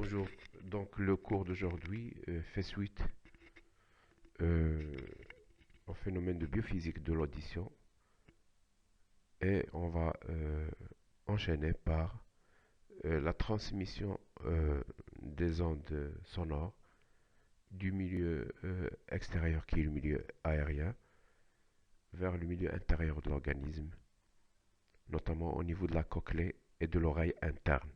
Bonjour, donc le cours d'aujourd'hui fait suite euh, au phénomène de biophysique de l'audition et on va enchaîner par la transmission des ondes sonores du milieu extérieur qui est le milieu aérien vers le milieu intérieur de l'organisme, notamment au niveau de la cochlée et de l'oreille interne.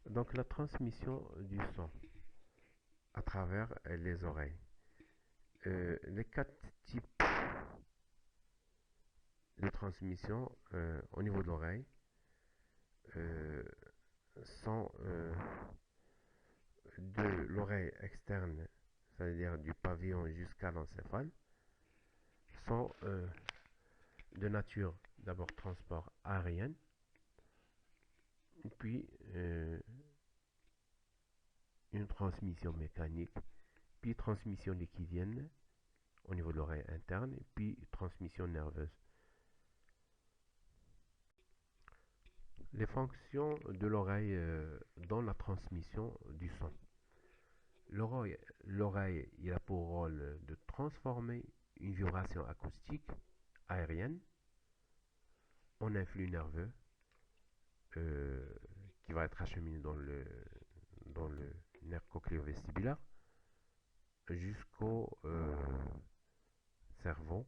Donc la transmission du son à travers les oreilles. Les quatre types de transmission au niveau de l'oreille euh, sont de l'oreille externe, c'est-à-dire du pavillon jusqu'à l'encéphale, sont de nature d'abord transport aérien, puis une transmission mécanique, puis transmission liquidienne au niveau de l'oreille interne, puis transmission nerveuse. Les fonctions de l'oreille dans la transmission du son. L'oreille, il a pour rôle de transformer une vibration acoustique aérienne en un flux nerveux qui va être acheminé dans le nerf cochléo-vestibulaire jusqu'au cerveau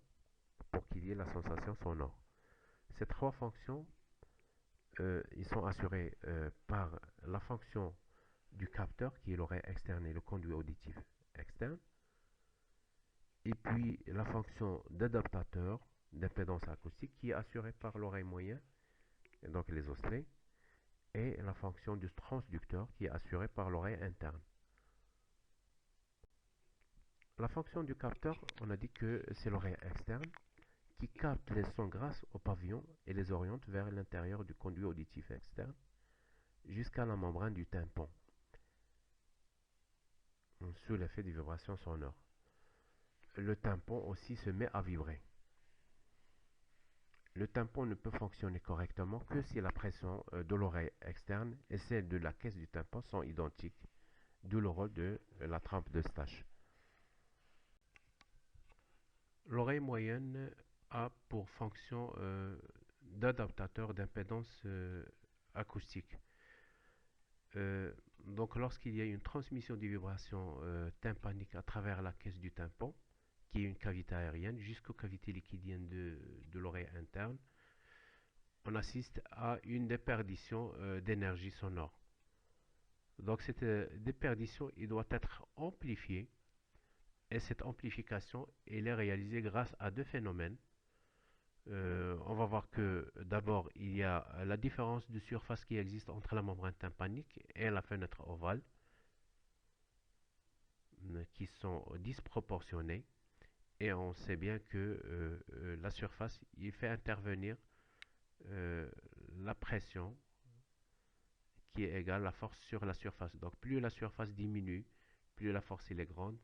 pour qu'il y ait la sensation sonore. Ces trois fonctions, ils sont assurés par la fonction du capteur qui est l'oreille externe et le conduit auditif externe, et puis la fonction d'adaptateur d'impédance acoustique qui est assurée par l'oreille moyenne, et donc les osselets, et la fonction du transducteur qui est assurée par l'oreille interne. La fonction du capteur, on a dit que c'est l'oreille externe qui capte les sons grâce au pavillon et les oriente vers l'intérieur du conduit auditif externe jusqu'à la membrane du tympan sous l'effet des vibrations sonores. Le tympan aussi se met à vibrer. Le tympan ne peut fonctionner correctement que si la pression de l'oreille externe et celle de la caisse du tympan sont identiques, d'où le rôle de la trempe de Stach. L'oreille moyenne a pour fonction d'adaptateur d'impédance acoustique. Donc lorsqu'il y a une transmission des vibrations tympaniques à travers la caisse du tympan, qui est une cavité aérienne, jusqu'aux cavités liquidiennes de l'oreille interne, on assiste à une déperdition d'énergie sonore. Donc cette déperdition, il doit être amplifiée, et cette amplification, elle est réalisée grâce à deux phénomènes. On va voir que d'abord, il y a la différence de surface qui existe entre la membrane tympanique et la fenêtre ovale, qui sont disproportionnées. Et on sait bien que la surface, il fait intervenir la pression qui est égale à la force sur la surface. Donc plus la surface diminue, plus la force il est grande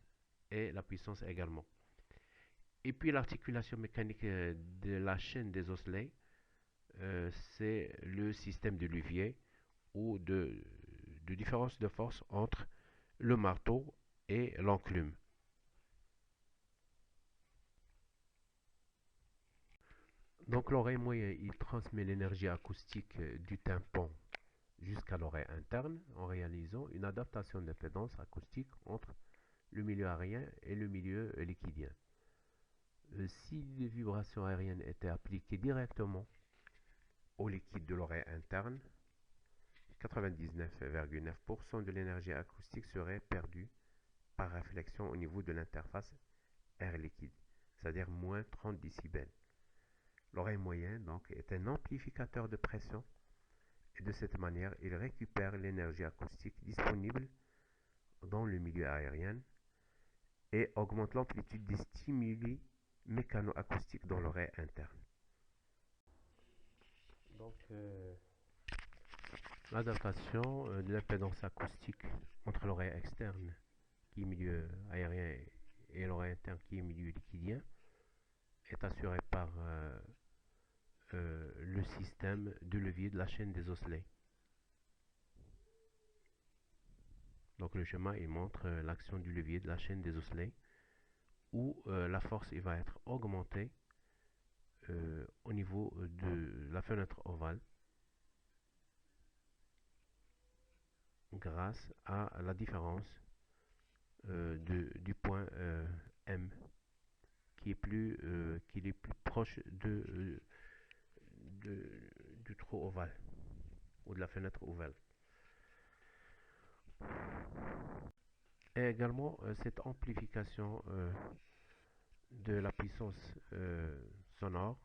et la puissance également. Et puis l'articulation mécanique de la chaîne des osselets, c'est le système de levier ou de différence de force entre le marteau et l'enclume. Donc l'oreille moyenne, il transmet l'énergie acoustique du tympan jusqu'à l'oreille interne en réalisant une adaptation d'impédance acoustique entre le milieu aérien et le milieu liquidien. Si les vibrations aériennes étaient appliquées directement au liquide de l'oreille interne, 99,9% de l'énergie acoustique serait perdue par réflexion au niveau de l'interface air liquide, c'est-à-dire moins 30 décibels. L'oreille moyenne donc est un amplificateur de pression et de cette manière il récupère l'énergie acoustique disponible dans le milieu aérien et augmente l'amplitude des stimuli mécano-acoustiques dans l'oreille interne. Donc l'adaptation de l'impédance acoustique entre l'oreille externe qui est milieu aérien et l'oreille interne qui est milieu liquidien est assurée par le système de levier de la chaîne des osselets. Donc le schéma il montre l'action du levier de la chaîne des osselets où la force il va être augmentée au niveau de la fenêtre ovale grâce à la différence du point M qui est plus proche du trou ovale ou de la fenêtre ovale. Et également cette amplification de la puissance sonore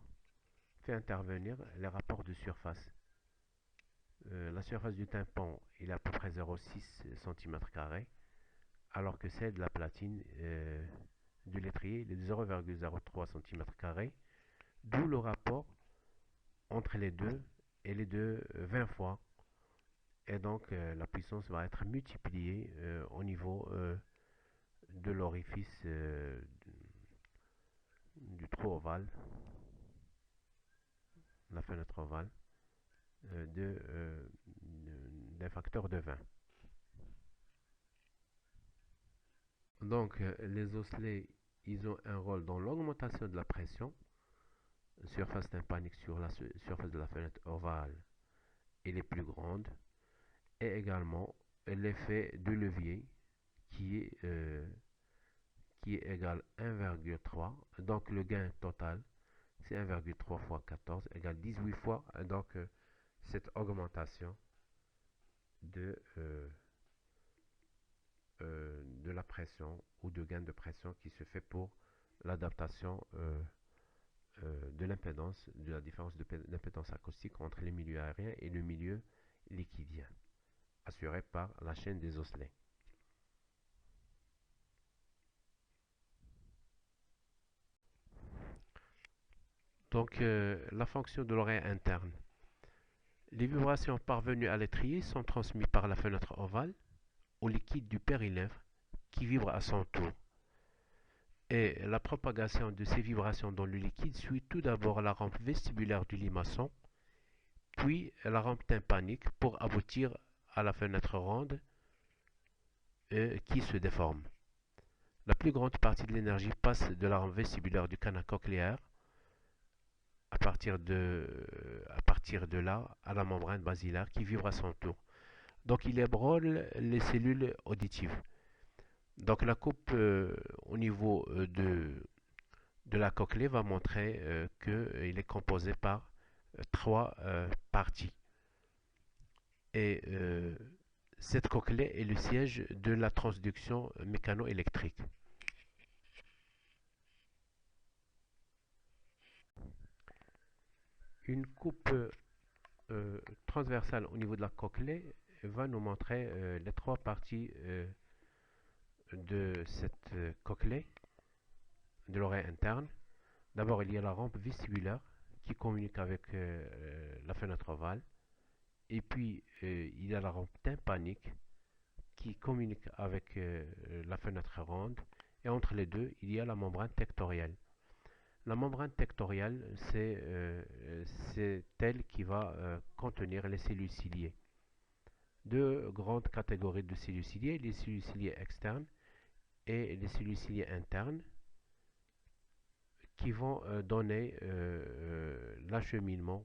fait intervenir les rapports de surface. La surface du tympan il est à peu près 0,6 cm², alors que celle de la platine du lettrier il est de 0,03 cm², d'où le rapport entre les deux et les deux 20 fois. Et donc la puissance va être multipliée au niveau de l'orifice du trou ovale, la fenêtre ovale, d'un facteur de 20. Donc les osselets, ils ont un rôle dans l'augmentation de la pression, surface tympanique sur la surface de la fenêtre ovale, elle est plus grande, et également l'effet de levier qui est égal à 1,3. Donc le gain total, c'est 1,3 fois 14 égale 18 fois. Donc cette augmentation de la pression ou de gain de pression qui se fait pour l'adaptation de l'impédance, de la différence d'impédance acoustique entre les milieux aériens et le milieu liquidien, assuré par la chaîne des osselets. Donc la fonction de l'oreille interne. Les vibrations parvenues à l'étrier sont transmises par la fenêtre ovale au liquide du périlèvre qui vibre à son tour. Et la propagation de ces vibrations dans le liquide suit tout d'abord la rampe vestibulaire du limaçon, puis la rampe tympanique pour aboutir à la fenêtre ronde qui se déforme. La plus grande partie de l'énergie passe de la rampe vestibulaire du canal cochléaire à partir de là à la membrane basilaire qui vibre à son tour. Donc il ébranle les cellules auditives. Donc la coupe au niveau de la cochlée va montrer qu'il est composé par trois parties. Et cette cochlée est le siège de la transduction mécano-électrique. Une coupe transversale au niveau de la cochlée va nous montrer les trois parties de cette cochlée, de l'oreille interne. D'abord, il y a la rampe vestibulaire qui communique avec la fenêtre ovale. Et puis, il y a la rampe tympanique qui communique avec la fenêtre ronde. Et entre les deux, il y a la membrane tectorielle. La membrane tectorielle, c'est elle qui va contenir les cellules ciliées. Deux grandes catégories de cellules ciliées, les cellules ciliées externes et les cellules ciliées internes, qui vont donner l'acheminement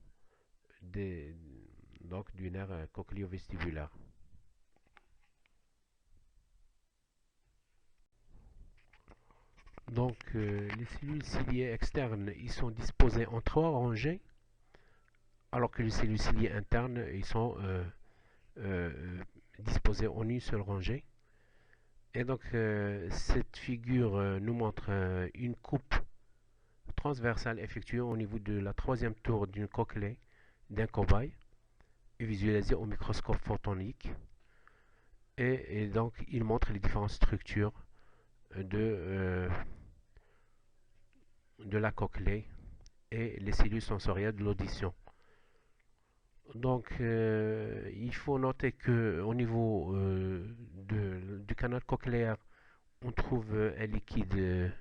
du nerf cochléo-vestibulaire. Donc les cellules ciliées externes, ils sont disposées en trois rangées, alors que les cellules ciliées internes, ils sont disposées en une seule rangée. Et donc cette figure nous montre une coupe transversale effectuée au niveau de la troisième tour d'une cochlée d'un cobaye, visualisée au microscope photonique. Et donc il montre les différentes structures de la cochlée et les cellules sensorielles de l'audition. Donc il faut noter que au niveau du canal cochléaire, on trouve un liquide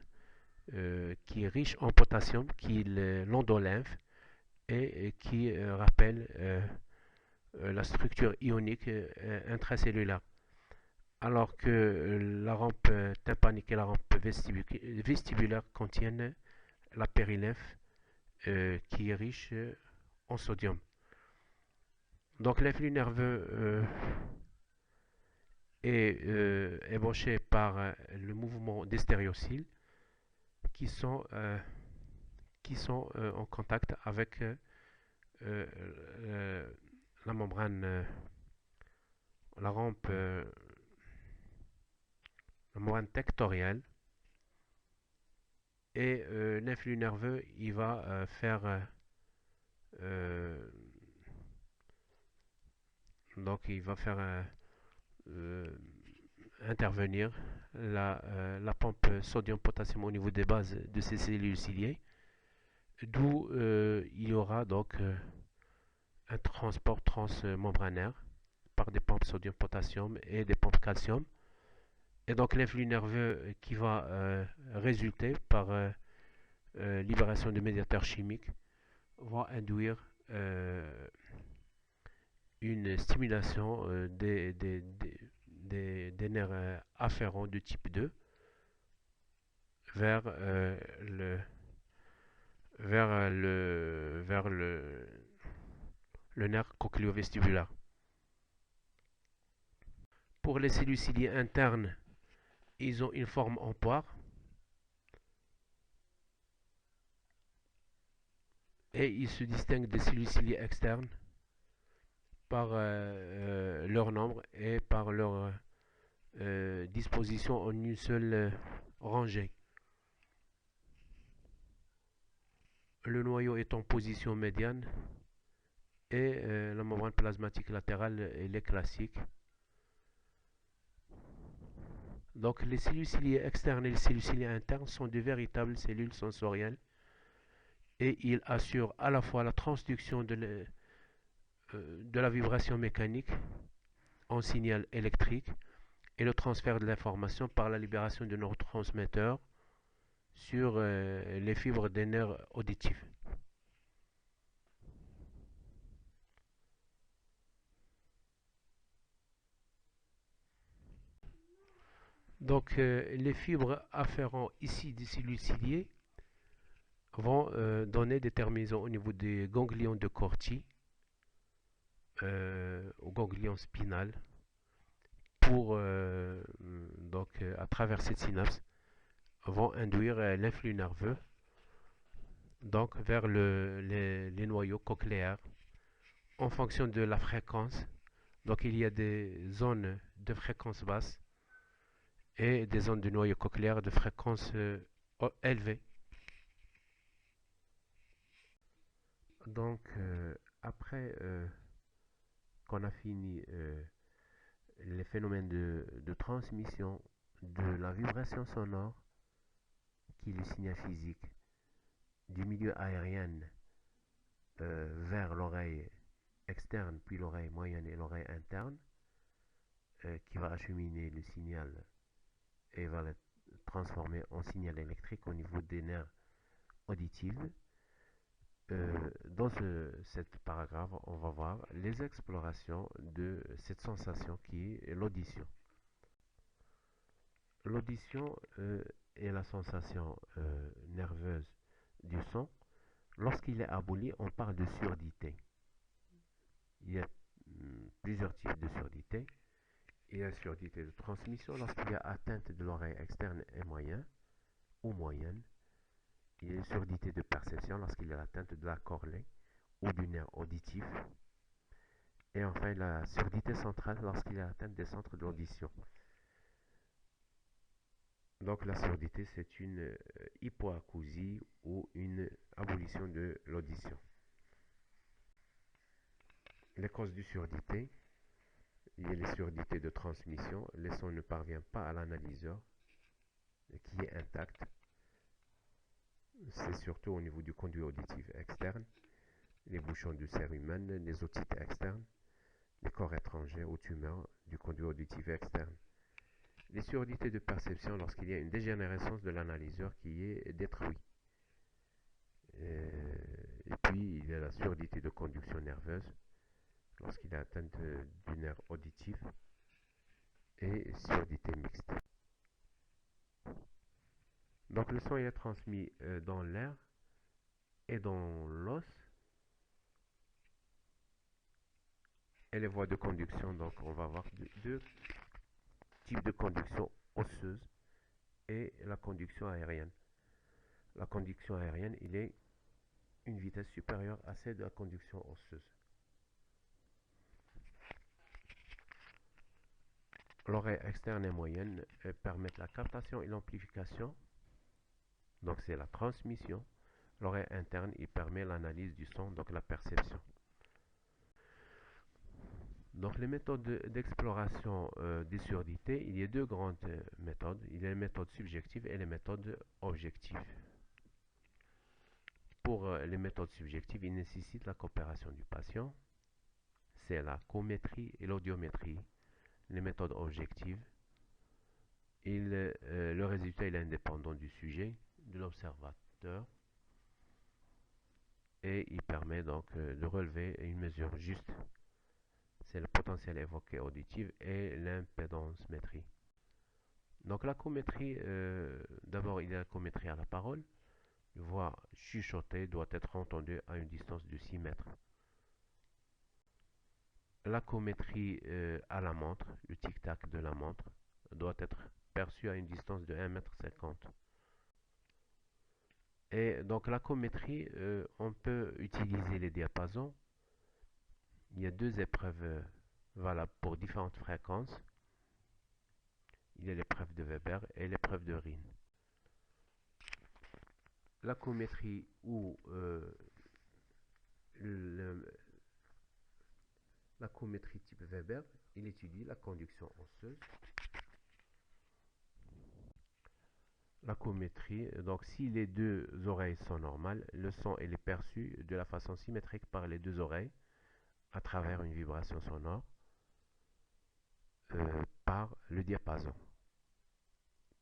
qui est riche en potassium, qui est l'endolymphe, et qui rappelle la structure ionique intracellulaire. Alors que la rampe tympanique et la rampe vestibulaire contiennent la périlymphe qui est riche en sodium. Donc l'influx nerveux est ébauché par le mouvement des stéréocyles qui sont, en contact avec la membrane, la rampe, la membrane tectorielle. Et l'influx nerveux, il va faire donc il va faire intervenir la pompe sodium-potassium au niveau des bases de ces cellules ciliées, d'où il y aura donc un transport transmembranaire par des pompes sodium-potassium et des pompes calcium. Et donc l'influx nerveux qui va résulter par libération de médiateurs chimiques va induire une stimulation des nerfs afférents de type 2 vers le nerf cochléo-vestibulaire. Pour les cellules ciliées internes, ils ont une forme en poire et ils se distinguent des cellules ciliées externes par leur nombre et par leur disposition en une seule rangée. Le noyau est en position médiane et la membrane plasmatique latérale elle est classique. Donc les cellules ciliées externes et les cellules ciliées internes sont de véritables cellules sensorielles et ils assurent à la fois la transduction de la vibration mécanique en signal électrique et le transfert de l'information par la libération de neurotransmetteurs sur les fibres des nerfs auditifs. Donc les fibres afférentes ici des cellules ciliées vont donner des terminaisons au niveau des ganglions de Corti au ganglion spinal pour donc à travers cette synapse vont induire l'influx nerveux donc vers les noyaux cochléaires en fonction de la fréquence. Donc il y a des zones de fréquence basse et des zones de noyau cochléaire de fréquence élevée. Donc après qu'on a fini les phénomènes de transmission de la vibration sonore, qui est le signal physique, du milieu aérien vers l'oreille externe, puis l'oreille moyenne et l'oreille interne, qui va acheminer le signal et va le transformer en signal électrique au niveau des nerfs auditifs. Dans cette paragraphe, on va voir les explorations de cette sensation qui est l'audition. L'audition est la sensation nerveuse du son. Lorsqu'il est aboli, on parle de surdité. Il y a plusieurs types de surdité. Il y a surdité de transmission lorsqu'il y a atteinte de l'oreille externe et moyenne ou moyenne. Il y a surdité de perception lorsqu'il y a atteinte de la cornée ou du nerf auditif. Et enfin, la surdité centrale lorsqu'il y a atteinte des centres de l'audition. Donc la surdité, c'est une hypoacousie ou une abolition de l'audition. Les causes du surdité, il y a les surdités de transmission, le son ne parvient pas à l'analyseur qui est intact. C'est surtout au niveau du conduit auditif externe, les bouchons du cérumen, les otites externes, les corps étrangers ou tumeurs du conduit auditif externe. Les surdités de perception lorsqu'il y a une dégénérescence de l'analyseur qui est détruit. Et puis il y a la surdité de conduction nerveuse lorsqu'il est atteint du nerf auditif et surdité mixte. Donc le son il est transmis dans l'air et dans l'os et les voies de conduction. Donc on va avoir deux types de conduction osseuse et la conduction aérienne. La conduction aérienne, il est une vitesse supérieure à celle de la conduction osseuse. L'oreille externe et moyenne permettent la captation et l'amplification. Donc c'est la transmission. L'oreille interne, il permet l'analyse du son, donc la perception. Donc les méthodes d'exploration des surdités, il y a deux grandes méthodes. Il y a les méthodes subjectives et les méthodes objectives. Pour les méthodes subjectives, il nécessite la coopération du patient. C'est la cométrie et l'audiométrie. Les méthodes objectives, le résultat est indépendant du sujet, de l'observateur, et il permet donc de relever une mesure juste. C'est le potentiel évoqué auditif et l'impédancemétrie. Donc la cométrie, d'abord il y a la cométrie à la parole. Une voix chuchotée doit être entendue à une distance de 6 mètres. La cométrie à la montre, le tic-tac de la montre, doit être perçu à une distance de 1,50 m. Et donc la cométrie, on peut utiliser les diapasons. Il y a deux épreuves valables pour différentes fréquences. Il y a l'épreuve de Weber et l'épreuve de Rhin. La cométrie ou la cométrie type Weber, il étudie la conduction osseuse. La cométrie, donc si les deux oreilles sont normales, le son est perçu de la façon symétrique par les deux oreilles à travers une vibration sonore par le diapason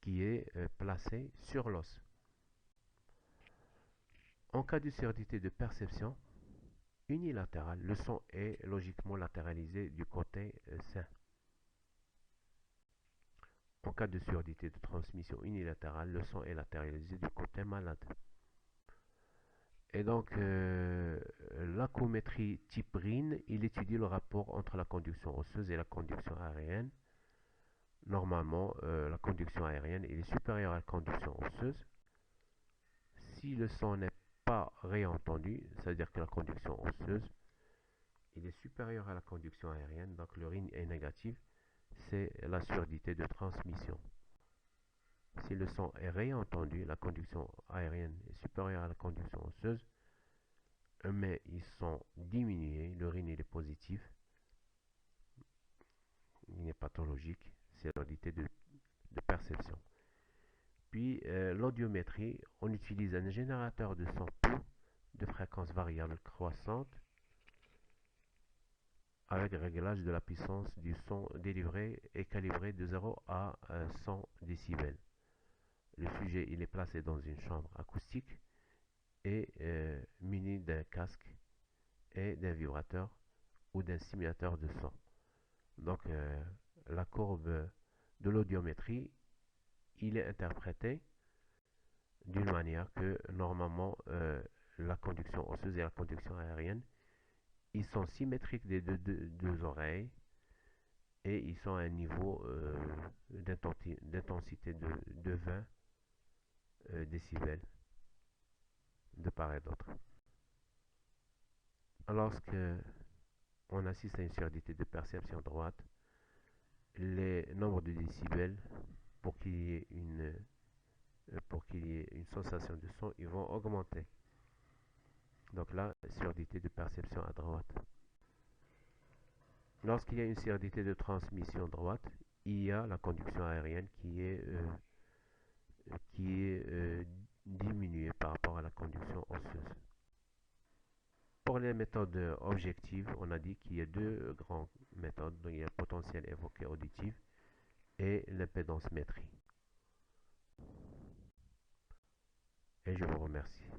qui est placé sur l'os. En cas de surdité de perception unilatérale, le son est logiquement latéralisé du côté sain. En cas de surdité de transmission unilatérale, le son est latéralisé du côté malade. Et donc, la cométrie type Rhin, il étudie le rapport entre la conduction osseuse et la conduction aérienne. Normalement, la conduction aérienne est supérieure à la conduction osseuse. Si le son n'est pas réentendu, c'est-à-dire que la conduction osseuse il est supérieur à la conduction aérienne, donc le Rhin est négatif, c'est la surdité de transmission. Si le son est réentendu, la conduction aérienne est supérieure à la conduction osseuse, mais ils sont diminués, le Rhin il est positif, il n'est pathologique, c'est la surdité de perception. Puis l'audiométrie, on utilise un générateur de son pouls de fréquence variable croissante avec réglage de la puissance du son délivré et calibré de 0 à 100 décibels. Le sujet il est placé dans une chambre acoustique et muni d'un casque et d'un vibrateur ou d'un simulateur de son. Donc la courbe de l'audiométrie, il est interprété d'une manière que normalement la conduction osseuse et la conduction aérienne, ils sont symétriques des deux oreilles et ils sont à un niveau d'intensité de 20 décibels de part et d'autre. Lorsque on assiste à une surdité de perception droite, les nombres de décibels pour qu'il y ait une sensation de son, ils vont augmenter. Donc là, surdité de perception à droite. Lorsqu'il y a une surdité de transmission droite, il y a la conduction aérienne qui est diminuée par rapport à la conduction osseuse. Pour les méthodes objectives, on a dit qu'il y a deux grandes méthodes. Donc il y a le potentiel évoqué auditif et l'impédancemétrie. Et je vous remercie.